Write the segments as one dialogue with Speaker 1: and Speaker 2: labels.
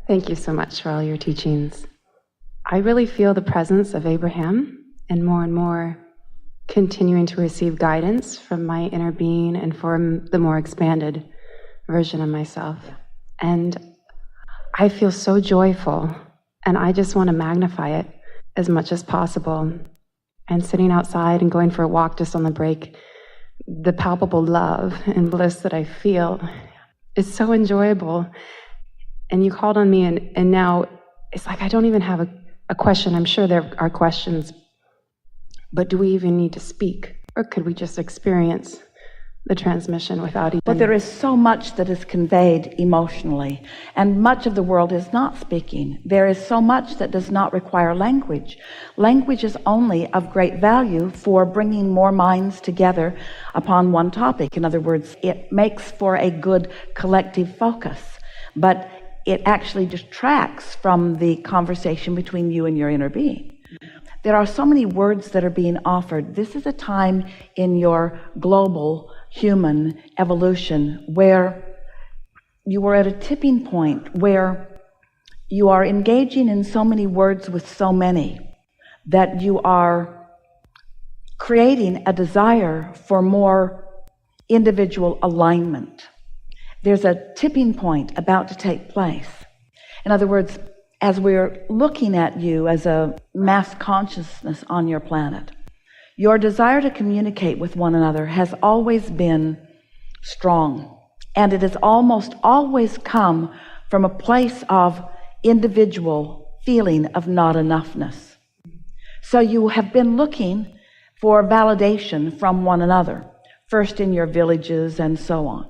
Speaker 1: Thank you so much for all your teachings. I really feel the presence of Abraham and more continuing to receive guidance from my inner being and from the more expanded version of myself. And I feel so joyful, and I just want to magnify it as much as possible. And sitting outside and going for a walk just on the break, the palpable love and bliss that I feel is so enjoyable. And you called on me, and now it's like I don't even have a question. I'm sure there are questions, but do we even need to speak? Or could we just experience the transmission without even...
Speaker 2: But there is so much that is conveyed emotionally, and much of the world is not speaking. There is so much that does not require language. Language is only of great value for bringing more minds together upon one topic. In other words, it makes for a good collective focus, but it actually detracts from the conversation between you and your inner being. There are so many words that are being offered. This is a time in your global human evolution where you are at a tipping point, where you are engaging in so many words with so many that you are creating a desire for more individual alignment. There's a tipping point about to take place. In other words, as we're looking at you as a mass consciousness on your planet, your desire to communicate with one another has always been strong, and it has almost always come from a place of individual feeling of not enoughness. So you have been looking for validation from one another, first in your villages and so on.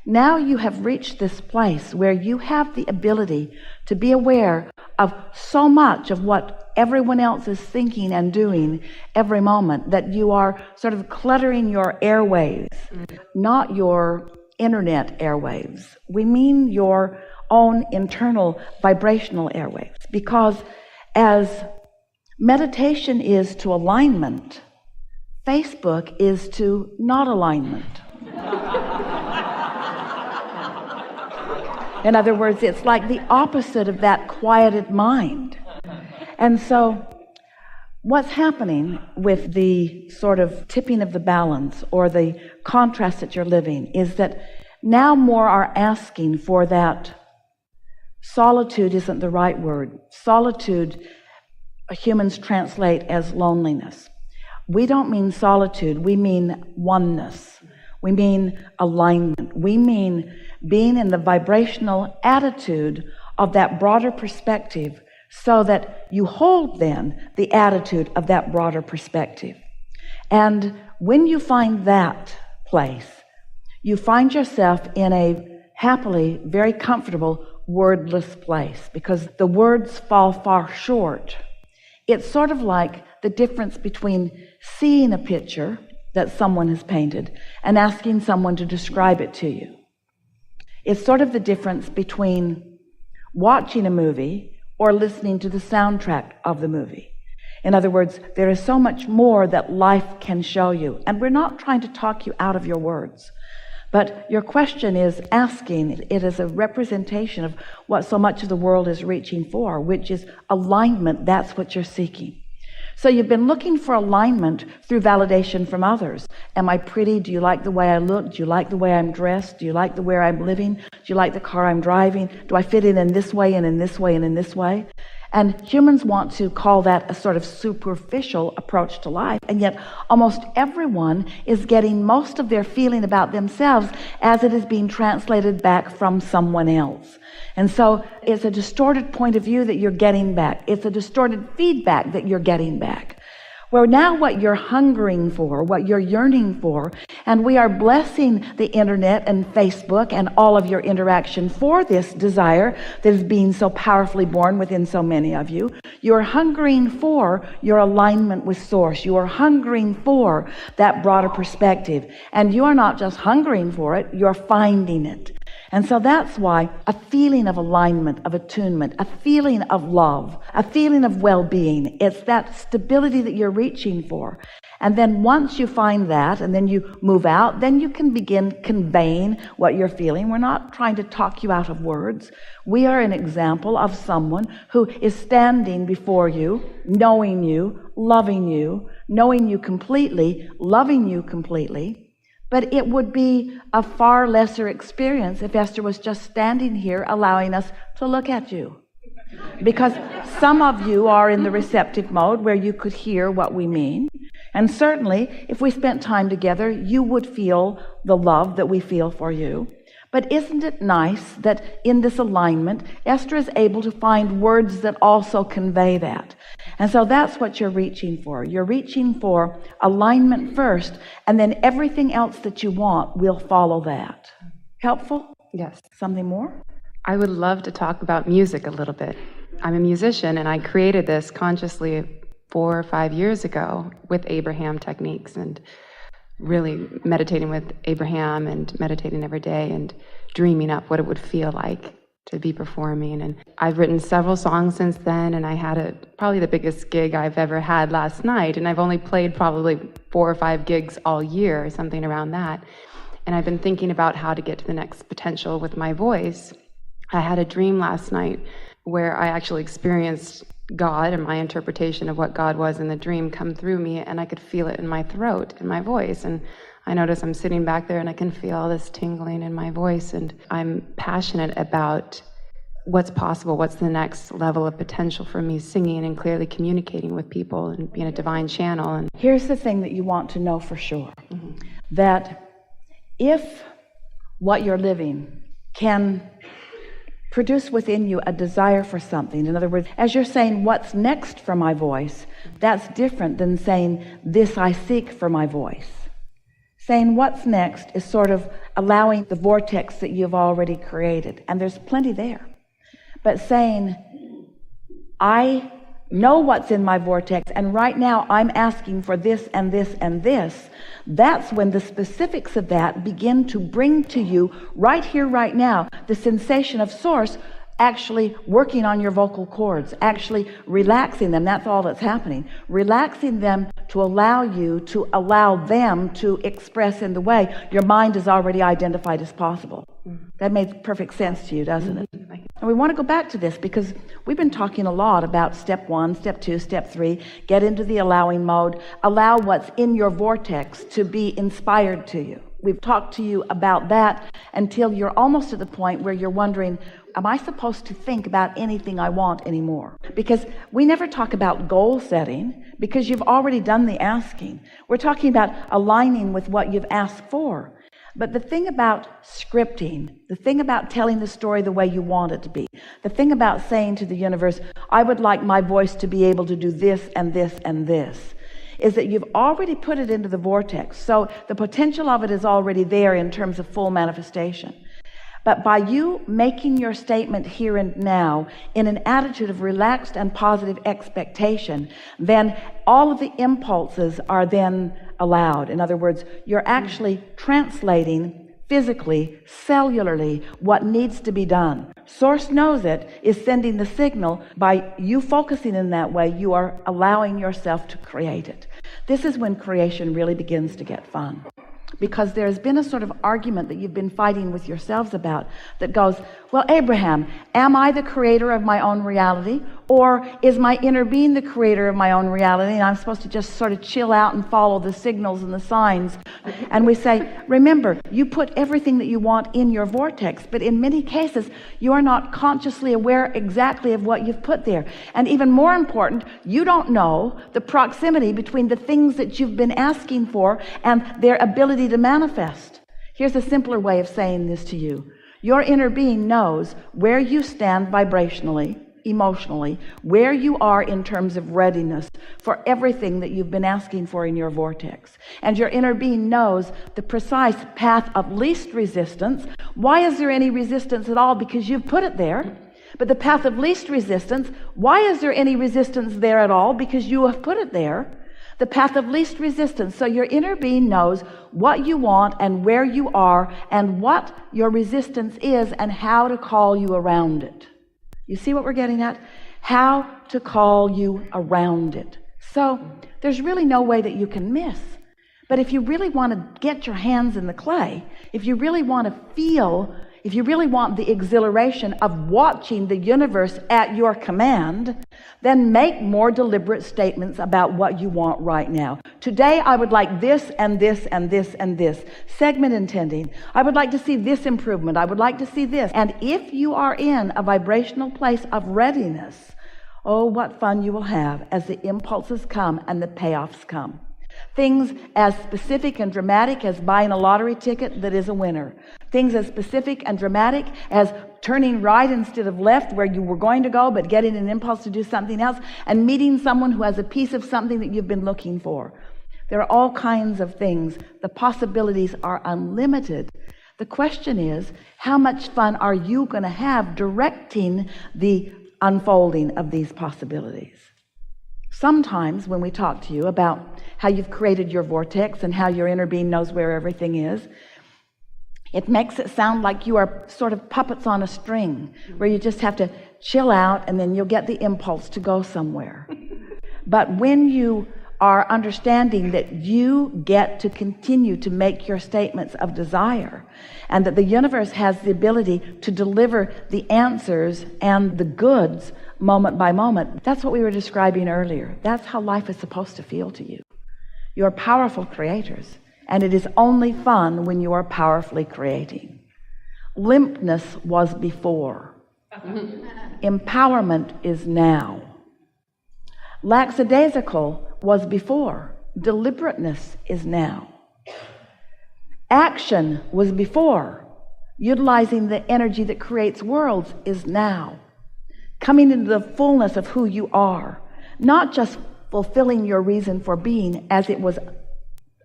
Speaker 2: Now you have reached this place where you have the ability to be aware of so much of what everyone else is thinking and doing every moment that you are sort of cluttering your airwaves, not your internet airwaves. We mean your own internal vibrational airwaves, because as meditation is to alignment, Facebook is to not alignment. In other words, it's like the opposite of that quieted mind. And so what's happening with the sort of tipping of the balance or the contrast that you're living is that now more are asking for that. Solitude isn't the right word. Solitude, humans translate as loneliness. We don't mean solitude. We mean oneness. We mean alignment. We mean being in the vibrational attitude of that broader perspective, so that you hold then the attitude of that broader perspective. And when you find that place, you find yourself in a happily, very comfortable, wordless place, because the words fall far short. It's sort of like the difference between seeing a picture that someone has painted and asking someone to describe it to you. It's sort of the difference between watching a movie or listening to the soundtrack of the movie. In other words, there is so much more that life can show you. And we're not trying to talk you out of your words. But your question is asking, it is a representation of what so much of the world is reaching for, which is alignment. That's what you're seeking. So you've been looking for alignment through validation from others. Am I pretty? Do you like the way I look? Do you like the way I'm dressed? Do you like the way I'm living? Do you like the car I'm driving? Do I fit in this way and in this way and in this way? And humans want to call that a sort of superficial approach to life. And yet almost everyone is getting most of their feeling about themselves as it is being translated back from someone else. And so it's a distorted point of view that you're getting back. It's a distorted feedback that you're getting back. Where now what you're hungering for, what you're yearning for, and we are blessing the internet and Facebook and all of your interaction for this desire that is being so powerfully born within so many of you. You're hungering for your alignment with Source. You are hungering for that broader perspective. And you are not just hungering for it, you're finding it. And so that's why a feeling of alignment, of attunement, a feeling of love, a feeling of well-being, it's that stability that you're reaching for. And then once you find that, and then you move out, then you can begin conveying what you're feeling. We're not trying to talk you out of words. We are an example of someone who is standing before you, knowing you, loving you, knowing you completely, loving you completely. But it would be a far lesser experience if Esther was just standing here allowing us to look at you. Because some of you are in the receptive mode where you could hear what we mean. And certainly, if we spent time together, you would feel the love that we feel for you. But isn't it nice that in this alignment, Esther is able to find words that also convey that? And so that's what you're reaching for. You're reaching for alignment first, and then everything else that you want will follow that. Helpful?
Speaker 1: Yes.
Speaker 2: Something more?
Speaker 1: I would love to talk about music a little bit. I'm a musician, and I created this consciously 4 or 5 years ago with Abraham techniques, and really meditating with Abraham and meditating every day and dreaming up what it would feel like to be performing. And I've written several songs since then, and I had probably the biggest gig I've ever had last night, and I've only played probably 4 or 5 gigs all year, something around that. And I've been thinking about how to get to the next potential with my voice. I had a dream last night where I actually experienced God and my interpretation of what God was in the dream come through me, and I could feel it in my throat, in my voice. And I notice I'm sitting back there and I can feel this tingling in my voice, and I'm passionate about what's possible, what's the next level of potential for me singing and clearly communicating with people and being a divine channel. And
Speaker 2: here's the thing that you want to know for sure, that if what you're living can produce within you a desire for something. In other words, as you're saying, what's next for my voice, that's different than saying, this I seek for my voice. Saying what's next is sort of allowing the vortex that you've already created, and there's plenty there. But saying, I know what's in my vortex, and right now I'm asking for this and this and this, that's when the specifics of that begin to bring to you, right here, right now, the sensation of source actually working on your vocal cords, actually relaxing them. That's all that's happening. Relaxing them to allow you to allow them to express in the way your mind has already identified as possible. That makes perfect sense to you, doesn't it? And we want to go back to this because we've been talking a lot about step 1, step 2, step 3, get into the allowing mode, allow what's in your vortex to be inspired to you. We've talked to you about that until you're almost at the point where you're wondering, am I supposed to think about anything I want anymore? Because we never talk about goal setting because you've already done the asking. We're talking about aligning with what you've asked for. But the thing about scripting, the thing about telling the story the way you want it to be, the thing about saying to the universe, I would like my voice to be able to do this and this and this, is that you've already put it into the vortex. So the potential of it is already there in terms of full manifestation. But by you making your statement here and now in an attitude of relaxed and positive expectation, then all of the impulses are then allowed. In other words, you're actually translating physically, cellularly, what needs to be done. Source knows it, is sending the signal. By you focusing in that way, you are allowing yourself to create it. This is when creation really begins to get fun. Because there's been a sort of argument that you've been fighting with yourselves about that goes, well, Abraham, am I the creator of my own reality? Or is my inner being the creator of my own reality and I'm supposed to just sort of chill out and follow the signals and the signs? And we say, remember, you put everything that you want in your vortex, but in many cases, you are not consciously aware exactly of what you've put there. And even more important, you don't know the proximity between the things that you've been asking for and their ability to manifest. Here's a simpler way of saying this to you. Your inner being knows where you stand vibrationally, emotionally, where you are in terms of readiness for everything that you've been asking for in your vortex. And your inner being knows the precise path of least resistance. Why is there any resistance at all? Because you've put it there. But the path of least resistance, why is there any resistance there at all? Because you have put it there. The path of least resistance. So your inner being knows what you want and where you are and what your resistance is and how to call you around it. You see what we're getting at? How to call you around it. So there's really no way that you can miss. But if you really want to get your hands in the clay, if you really want to feel, if you really want the exhilaration of watching the universe at your command, then make more deliberate statements about what you want right now. Today, I would like this and this and this and this. Segment intending. I would like to see this improvement. I would like to see this. And if you are in a vibrational place of readiness, oh, what fun you will have as the impulses come and the payoffs come. Things as specific and dramatic as buying a lottery ticket that is a winner. Things as specific and dramatic as turning right instead of left where you were going to go, but getting an impulse to do something else, and meeting someone who has a piece of something that you've been looking for. There are all kinds of things. The possibilities are unlimited. The question is, how much fun are you going to have directing the unfolding of these possibilities? Sometimes when we talk to you about how you've created your vortex and how your inner being knows where everything is, it makes it sound like you are sort of puppets on a string where you just have to chill out and then you'll get the impulse to go somewhere. But when you are understanding that you get to continue to make your statements of desire and that the universe has the ability to deliver the answers and the goods moment by moment, that's what we were describing earlier. That's how life is supposed to feel to you. You're powerful creators, and it is only fun when you are powerfully creating. Limpness was before. Empowerment is now. Lackadaisical was before. Deliberateness is now. Action was before. Utilizing the energy that creates worlds is now. Coming into the fullness of who you are, not just fulfilling your reason for being as it was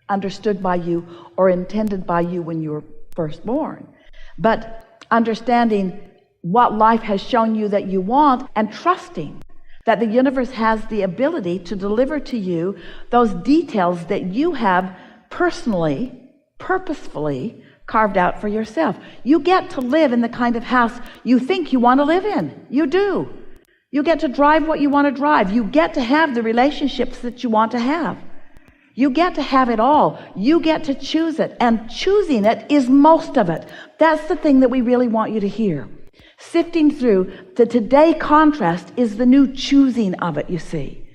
Speaker 2: understood by you or intended by you when you were first born, but understanding what life has shown you that you want and trusting that the universe has the ability to deliver to you those details that you have personally, purposefully carved out for yourself. You get to live in the kind of house you think you want to live in. You do. You get to drive what you want to drive. You get to have the relationships that you want to have. You get to have it all. You get to choose it. And choosing it is most of it. That's the thing that we really want you to hear. Sifting through the today contrast is the new choosing of it, you see.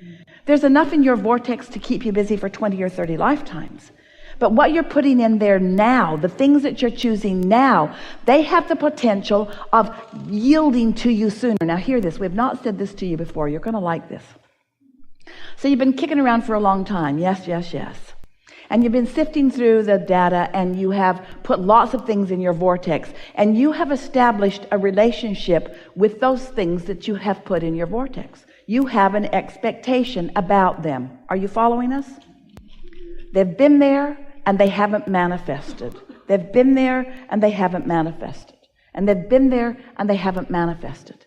Speaker 2: There's enough in your vortex to keep you busy for 20 or 30 lifetimes. But what you're putting in there now, the things that you're choosing now, they have the potential of yielding to you sooner. Now hear this. We have not said this to you before. You're going to like this. So you've been kicking around for a long time. Yes, yes, yes. And you've been sifting through the data and you have put lots of things in your vortex. And you have established a relationship with those things that you have put in your vortex. You have an expectation about them. Are you following us? They've been there and they haven't manifested. They've been there and they haven't manifested. And they've been there and they haven't manifested.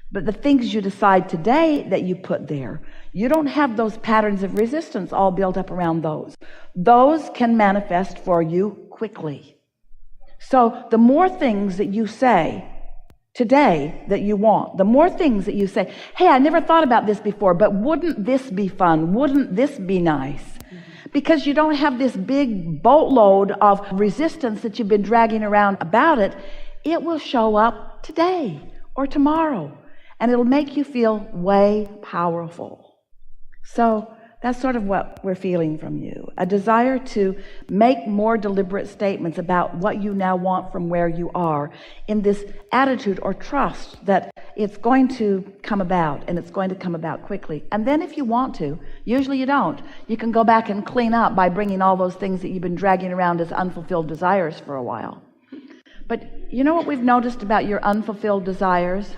Speaker 2: But the things you decide today that you put there, you don't have those patterns of resistance all built up around those. Those can manifest for you quickly. So the more things that you say today that you want, the more things that you say, hey, I never thought about this before, but wouldn't this be fun? Wouldn't this be nice? Because you don't have this big boatload of resistance that you've been dragging around about it, it will show up today or tomorrow. And it'll make you feel way powerful. So that's sort of what we're feeling from you. A desire to make more deliberate statements about what you now want from where you are in this attitude or trust that it's going to come about and it's going to come about quickly. And then if you want to, usually you don't, you can go back and clean up by bringing all those things that you've been dragging around as unfulfilled desires for a while. But you know what we've noticed about your unfulfilled desires?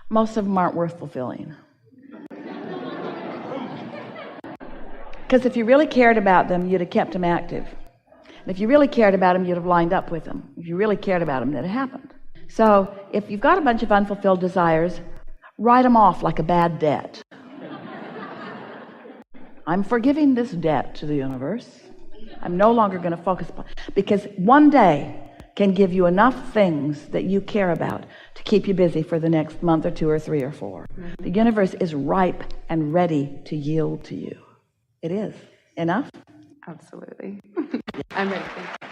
Speaker 2: Most of them aren't worth fulfilling. Because if you really cared about them, you'd have kept them active. And if you really cared about them, you'd have lined up with them. If you really cared about them, then it happened. So if you've got a bunch of unfulfilled desires, write them off like a bad debt. I'm forgiving this debt to the universe. I'm no longer going to focus upon, because one day can give you enough things that you care about to keep you busy for the next month or 2 or 3 or 4. The universe is ripe and ready to yield to you. It is. Enough?
Speaker 1: Absolutely. I'm ready. Thank you.